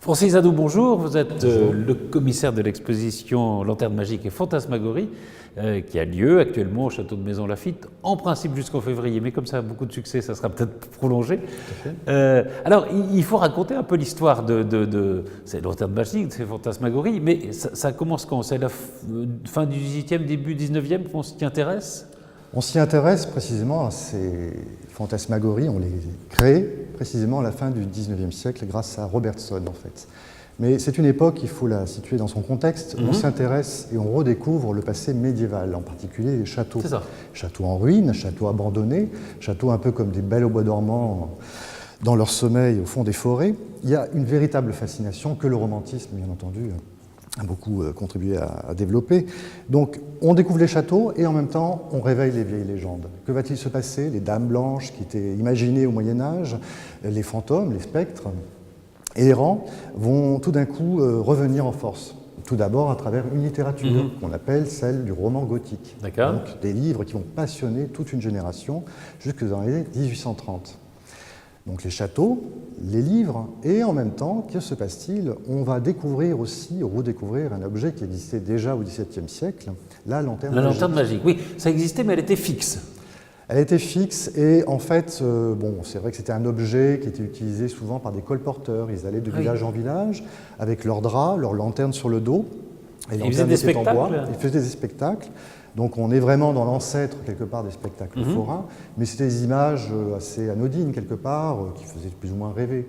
Francis Hadou, bonjour. Vous êtes le commissaire de l'exposition Lanterne magique et fantasmagorie qui a lieu actuellement au château de Maisons-Laffitte, en principe jusqu'en février, mais comme ça a beaucoup de succès, ça sera peut-être prolongé. Alors, il faut raconter un peu l'histoire de ces Lanternes magiques, de ces fantasmagories, mais ça commence quand? C'est la fin du 18e, début 19e qu'on s'y intéresse? On s'y intéresse précisément à ces fantasmagories, on les crée précisément à la fin du 19e siècle grâce à Robertson en fait. Mais c'est une époque, il faut la situer dans son contexte, on s'intéresse et on redécouvre le passé médiéval, en particulier les châteaux. C'est ça. Châteaux en ruine, châteaux abandonnés, châteaux un peu comme des belles au bois dormant dans leur sommeil au fond des forêts. Il y a une véritable fascination que le romantisme, bien entendu, a beaucoup contribué à développer. Donc on découvre les châteaux et en même temps on réveille les vieilles légendes. Que va-t-il se passer? Les dames blanches qui étaient imaginées au Moyen-Âge, les fantômes, les spectres errants vont tout d'un coup revenir en force. Tout d'abord à travers une littérature qu'on appelle celle du roman gothique. D'accord. Donc des livres qui vont passionner toute une génération jusque dans les années 1830. Donc les châteaux, les livres, et en même temps, que se passe-t-il? On va découvrir aussi, redécouvrir un objet qui existait déjà au XVIIe siècle, la lanterne magique. La lanterne magique, oui, ça existait, mais elle était fixe. Elle était fixe et en fait, bon, c'est vrai que c'était un objet qui était utilisé souvent par des colporteurs. Ils allaient de village en village avec leurs draps, leurs lanternes sur le dos. Ils faisaient des spectacles. Ils faisaient des spectacles. Donc on est vraiment dans l'ancêtre quelque part des spectacles forains, mais c'était des images assez anodines quelque part, qui faisaient plus ou moins rêver.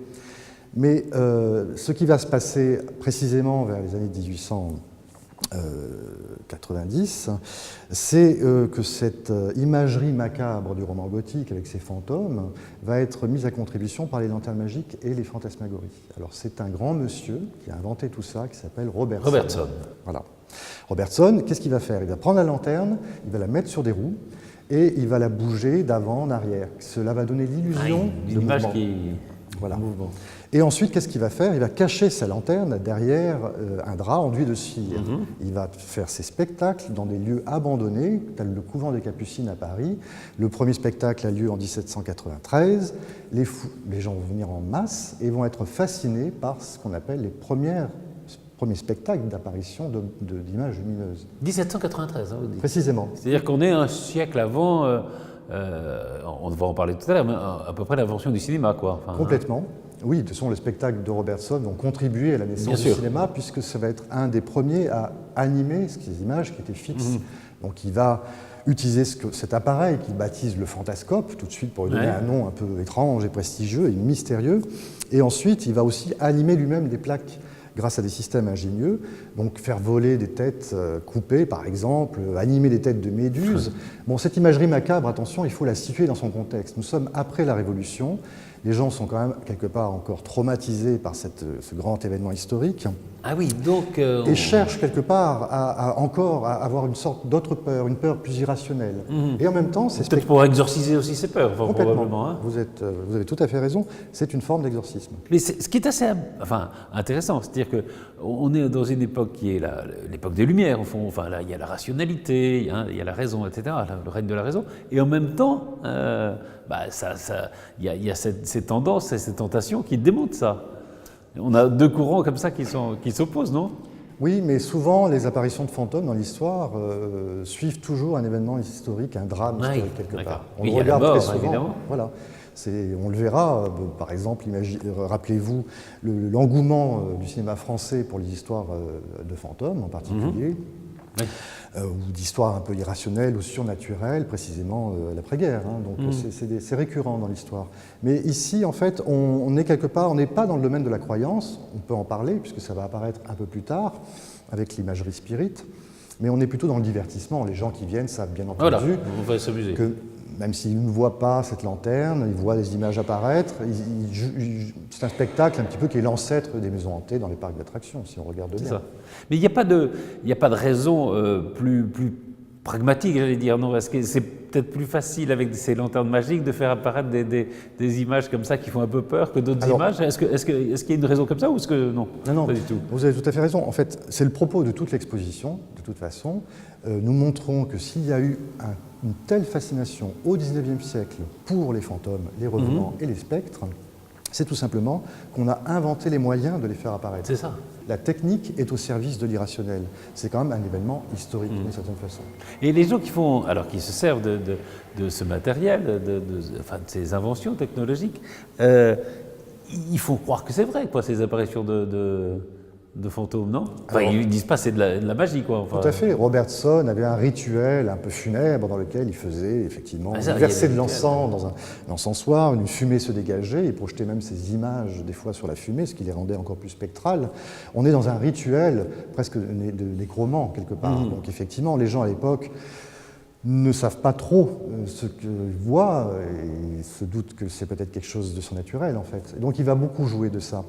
Mais ce qui va se passer précisément vers les années 1890, c'est que cette imagerie macabre du roman gothique avec ses fantômes va être mise à contribution par les lanternes magiques et les fantasmagories. Alors c'est un grand monsieur qui a inventé tout ça, qui s'appelle Robertson. Voilà. Robertson, qu'est-ce qu'il va faire? Il va prendre la lanterne, il va la mettre sur des roues et il va la bouger d'avant en arrière. Cela va donner l'illusion de l'image mouvement. qui... Voilà. Et ensuite, qu'est-ce qu'il va faire? Il va cacher sa lanterne derrière un drap enduit de cire. Il va faire ses spectacles dans des lieux abandonnés, tels le couvent des Capucines à Paris. Le premier spectacle a lieu en 1793. Les gens vont venir en masse et vont être fascinés par ce qu'on appelle les premiers spectacles d'apparition d'images lumineuses. 1793, hein, vous dites. Précisément. C'est-à-dire qu'on est un siècle avant, on va en parler tout à l'heure, mais à peu près l'invention du cinéma, quoi. Enfin, complètement. Oui, de toute façon, les spectacles de Robertson ont contribué à la naissance du cinéma, puisque ça va être un des premiers à animer ces images qui étaient fixes. Donc il va utiliser cet appareil qu'il baptise le fantascope, tout de suite pour lui donner un nom un peu étrange et prestigieux et mystérieux. Et ensuite, il va aussi animer lui-même des plaques grâce à des systèmes ingénieux, donc faire voler des têtes coupées, par exemple, animer des têtes de méduses. Bon, cette imagerie macabre, attention, il faut la situer dans son contexte. Nous sommes après la Révolution, les gens sont quand même quelque part encore traumatisés par ce grand événement historique. Ah oui, donc... et cherchent quelque part encore à avoir une sorte d'autre peur, une peur plus irrationnelle. Et en même temps, c'est peut-être pour exorciser aussi ces peurs, probablement. Hein. Vous avez tout à fait raison, c'est une forme d'exorcisme. Mais ce qui est assez intéressant, c'est-à-dire qu'on est dans une époque qui est l'époque des Lumières, au fond. Enfin, là, il y a la rationalité, il y a la raison, etc., le règne de la raison. Et en même temps, il y a ces tendances et ces tentations qui démontrent ça. On a deux courants comme ça qui s'opposent, non? Oui, mais souvent, les apparitions de fantômes dans l'histoire suivent toujours un événement historique, un drame historique quelque part. On le regarde très souvent. Évidemment. Voilà. On le verra, par exemple, rappelez-vous l'engouement du cinéma français pour les histoires de fantômes en particulier, ou d'histoires un peu irrationnelles ou surnaturelles, précisément l'après-guerre. Hein, donc c'est récurrent dans l'histoire. Mais ici, en fait, on est quelque part, on n'est pas dans le domaine de la croyance, on peut en parler puisque ça va apparaître un peu plus tard avec l'imagerie spirit, mais on est plutôt dans le divertissement. Les gens qui viennent savent bien entendu on va s'amuser. Que même s'ils ne voient pas cette lanterne, ils voient des images apparaître. C'est un spectacle un petit peu qui est l'ancêtre des maisons hantées dans les parcs d'attractions, si on regarde bien. Ça. Mais il n'y a pas de raison plus pragmatique, j'allais dire, non, parce que c'est peut-être plus facile avec ces lanternes magiques de faire apparaître des images comme ça qui font un peu peur que d'autres images. Est-ce qu'il y a une raison comme ça ou est-ce que non? Non, pas du tout. Vous avez tout à fait raison. En fait, c'est le propos de toute l'exposition, de toute façon. Nous montrons que s'il y a eu une telle fascination au XIXe siècle pour les fantômes, les revenants et les spectres, c'est tout simplement qu'on a inventé les moyens de les faire apparaître. C'est ça. La technique est au service de l'irrationnel. C'est quand même un événement historique d'une certaine façon. Et les gens qui se servent de ce matériel, de ces inventions technologiques, ils font croire que c'est vrai, quoi, ces apparitions de fantômes, non? Enfin, ils disent pas c'est de la magie, quoi. Enfin, tout à fait. Robertson avait un rituel un peu funèbre dans lequel il faisait effectivement verser de l'encens dans un encensoir, une fumée se dégageait, il projetait même ses images des fois sur la fumée, ce qui les rendait encore plus spectrales. On est dans un rituel presque de nécromant quelque part. Donc effectivement, les gens à l'époque ne savent pas trop ce qu'ils voient et se doutent que c'est peut-être quelque chose de surnaturel en fait. Et donc il va beaucoup jouer de ça.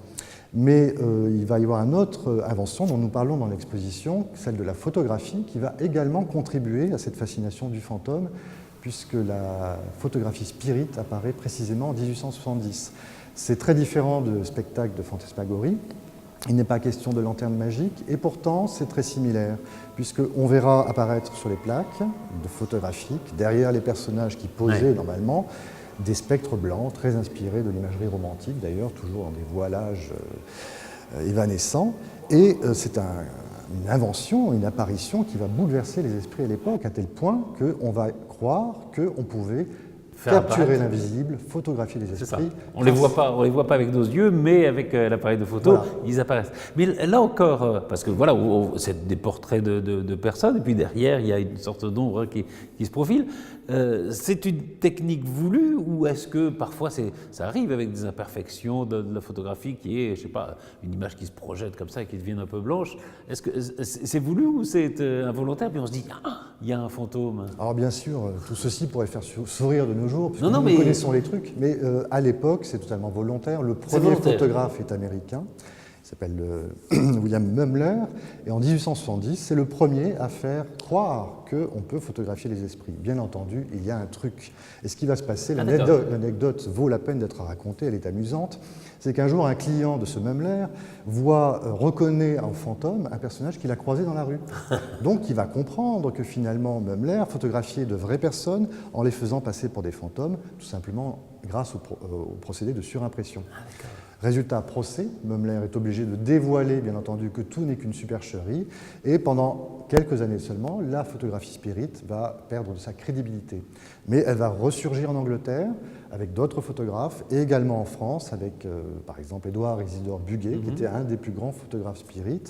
Mais il va y avoir une autre invention dont nous parlons dans l'exposition, celle de la photographie, qui va également contribuer à cette fascination du fantôme, puisque la photographie spirit apparaît précisément en 1870. C'est très différent de spectacle de fantasmagorie. Il n'est pas question de lanterne magique, et pourtant c'est très similaire, puisqu'on verra apparaître sur les plaques de photographiques, derrière les personnages qui posaient normalement, des spectres blancs très inspirés de l'imagerie romantique, d'ailleurs, toujours dans des voilages évanescents. Et c'est une invention, une apparition qui va bouleverser les esprits à l'époque, à tel point qu'on va croire qu'on pouvait capturer l'invisible, photographier les esprits. On les voit pas avec nos yeux, mais avec l'appareil de photo, ils apparaissent. Mais là encore, parce que voilà, c'est des portraits de personnes, et puis derrière, il y a une sorte d'ombre qui se profile. C'est une technique voulue, ou est-ce que parfois ça arrive avec des imperfections de la photographie qui est, je sais pas, une image qui se projette comme ça et qui devient un peu blanche? Est-ce que c'est voulu ou c'est involontaire? Puis on se dit, ah, il y a un fantôme. Alors bien sûr, tout ceci pourrait faire sourire de nos jours, puisque nous connaissons les trucs, mais à l'époque, c'est totalement volontaire. Le premier photographe est américain, il s'appelle William Mumler, et en 1870, c'est le premier à faire croire qu'on peut photographier les esprits. Bien entendu, il y a un truc. Et ce qui va se passer, l'anecdote vaut la peine d'être racontée, elle est amusante, c'est qu'un jour, un client de ce Mumler reconnaît en fantôme un personnage qu'il a croisé dans la rue. Donc il va comprendre que finalement, Mumler photographiait de vraies personnes en les faisant passer pour des fantômes, tout simplement grâce au procédé de surimpression. Résultat, procès, Mumler est obligé de dévoiler, bien entendu, que tout n'est qu'une supercherie, et pendant quelques années seulement, la photographie spirit va perdre de sa crédibilité. Mais elle va ressurgir en Angleterre, avec d'autres photographes, et également en France, avec par exemple Édouard Isidore Buguet, qui était un des plus grands photographes spirit,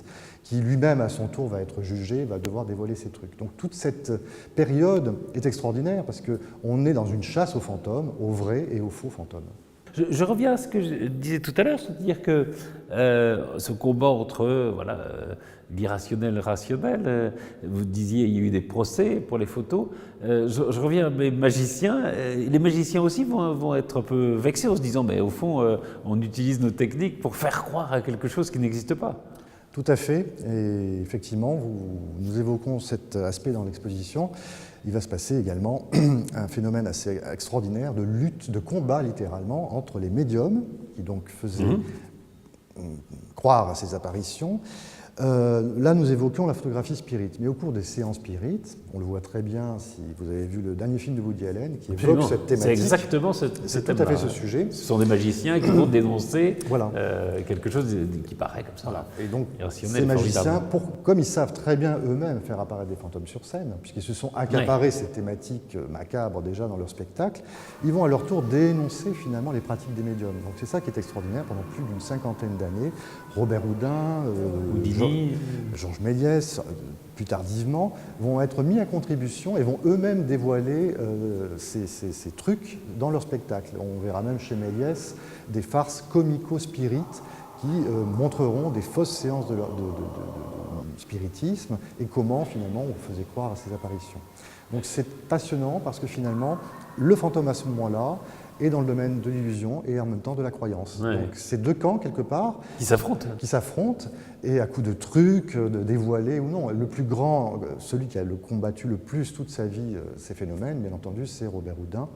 qui lui-même, à son tour, va être jugé, va devoir dévoiler ses trucs. Donc toute cette période est extraordinaire, parce qu'on est dans une chasse aux fantômes, aux vrais et aux faux fantômes. Je reviens à ce que je disais tout à l'heure, c'est-à-dire que ce combat entre l'irrationnel et le rationnel, vous disiez il y a eu des procès pour les photos, je reviens à mes magiciens, les magiciens aussi vont être un peu vexés en se disant mais au fond on utilise nos techniques pour faire croire à quelque chose qui n'existe pas. Tout à fait, et effectivement, nous évoquons cet aspect dans l'exposition. Il va se passer également un phénomène assez extraordinaire de lutte, de combat littéralement, entre les médiums, qui donc faisaient croire à ces apparitions. Là, nous évoquions la photographie spirit, mais au cours des séances spirit, on le voit très bien si vous avez vu le dernier film de Woody Allen qui évoque cette thématique. C'est exactement c'est tout à fait ce sujet. Ce sont des magiciens qui vont dénoncer quelque chose qui paraît comme ça. Voilà. Et donc, irrationnel, ces magiciens, comme ils savent très bien eux-mêmes faire apparaître des fantômes sur scène, puisqu'ils se sont accaparés ces thématiques macabres déjà dans leur spectacle, ils vont à leur tour dénoncer finalement les pratiques des médiums. Donc c'est ça qui est extraordinaire. Pendant plus d'une cinquantaine d'années, Robert Houdin, Georges Méliès, plus tardivement, vont être mis à contribution et vont eux-mêmes dévoiler ces trucs dans leur spectacle. On verra même chez Méliès des farces comico-spirites qui montreront des fausses séances de spiritisme et comment finalement on faisait croire à ces apparitions. Donc c'est passionnant parce que finalement le fantôme à ce moment-là est dans le domaine de l'illusion et en même temps de la croyance. Ouais. Donc c'est deux camps quelque part qui s'affrontent et à coups de trucs, de dévoiler ou non. Le plus grand, celui qui a combattu le plus toute sa vie ces phénomènes, bien entendu, c'est Robert Houdin.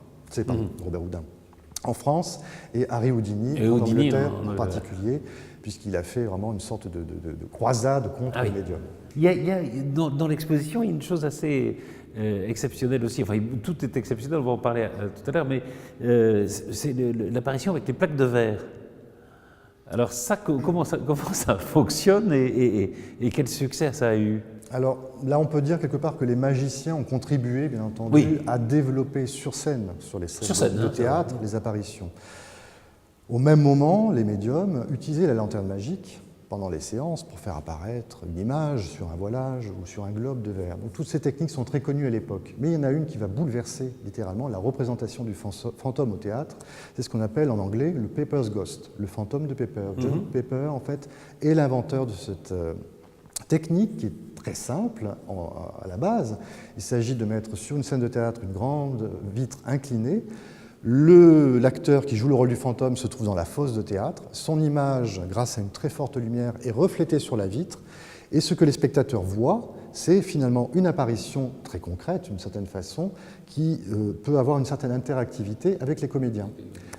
Robert Houdin en France et Harry Houdini en Angleterre en particulier, puisqu'il a fait vraiment une sorte de croisade contre les médiums. Il y a dans l'exposition, il y a une chose assez exceptionnelle aussi, enfin tout est exceptionnel, on va en parler tout à l'heure, mais c'est l'apparition avec les plaques de verre. Alors ça, comment ça fonctionne et quel succès ça a eu? Alors là, on peut dire quelque part que les magiciens ont contribué, bien entendu, Oui. à développer sur scène, sur les scènes de hein, théâtre, les apparitions. Au même moment, les médiums utilisaient la lanterne magique pendant les séances pour faire apparaître une image sur un voilage ou sur un globe de verre. Donc toutes ces techniques sont très connues à l'époque. Mais il y en a une qui va bouleverser littéralement la représentation du fantôme au théâtre. C'est ce qu'on appelle en anglais le Pepper's Ghost, le fantôme de Pepper. John Pepper, en fait, est l'inventeur de cette technique qui est très simple à la base. Il s'agit de mettre sur une scène de théâtre une grande vitre inclinée. L'acteur qui joue le rôle du fantôme se trouve dans la fosse de théâtre. Son image, grâce à une très forte lumière, est reflétée sur la vitre. Et ce que les spectateurs voient, c'est finalement une apparition très concrète, d'une certaine façon, qui peut avoir une certaine interactivité avec les comédiens.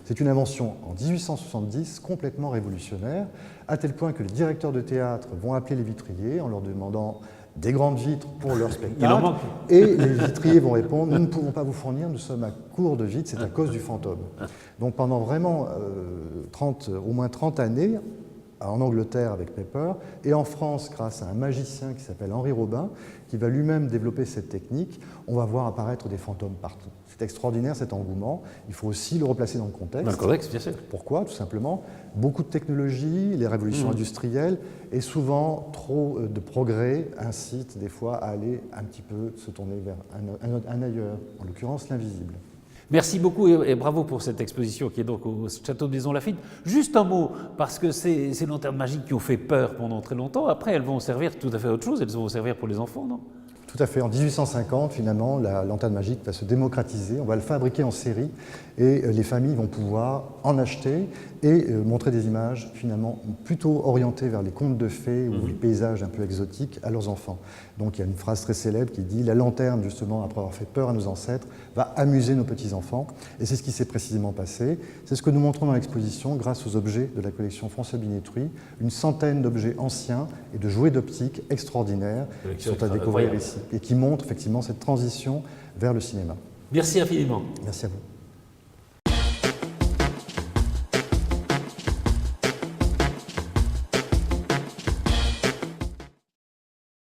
C'est une invention en 1870 complètement révolutionnaire, à tel point que les directeurs de théâtre vont appeler les vitriers en leur demandant des grandes vitres pour leur spectacle. Et les vitriers vont répondre « Nous ne pouvons pas vous fournir, nous sommes à court de vitres, c'est à cause du fantôme ». Donc pendant vraiment au moins 30 années, en Angleterre avec Pepper, et en France grâce à un magicien qui s'appelle Henri Robin, qui va lui-même développer cette technique, on va voir apparaître des fantômes partout. C'est extraordinaire cet engouement, il faut aussi le replacer dans le contexte. Dans le contexte, bien sûr. Pourquoi? Tout simplement, beaucoup de technologies, les révolutions industrielles, et souvent trop de progrès incitent des fois à aller un petit peu se tourner vers un ailleurs, en l'occurrence l'invisible. Merci beaucoup et bravo pour cette exposition qui est donc au château de Maisons-Laffitte. Juste un mot, parce que ces lanternes magiques qui ont fait peur pendant très longtemps, après elles vont servir tout à fait à autre chose, elles vont servir pour les enfants, non? Tout à fait. En 1850, finalement, la lanterne magique va se démocratiser. On va le fabriquer en série et les familles vont pouvoir en acheter et montrer des images finalement plutôt orientées vers les contes de fées ou les paysages un peu exotiques à leurs enfants. Donc il y a une phrase très célèbre qui dit « La lanterne, justement, après avoir fait peur à nos ancêtres, va amuser nos petits-enfants ». Et c'est ce qui s'est précisément passé. C'est ce que nous montrons dans l'exposition grâce aux objets de la collection François-Binetruy, une centaine d'objets anciens et de jouets d'optique extraordinaires qui sont à découvrir ici et qui montrent effectivement cette transition vers le cinéma. Merci infiniment. Merci à vous.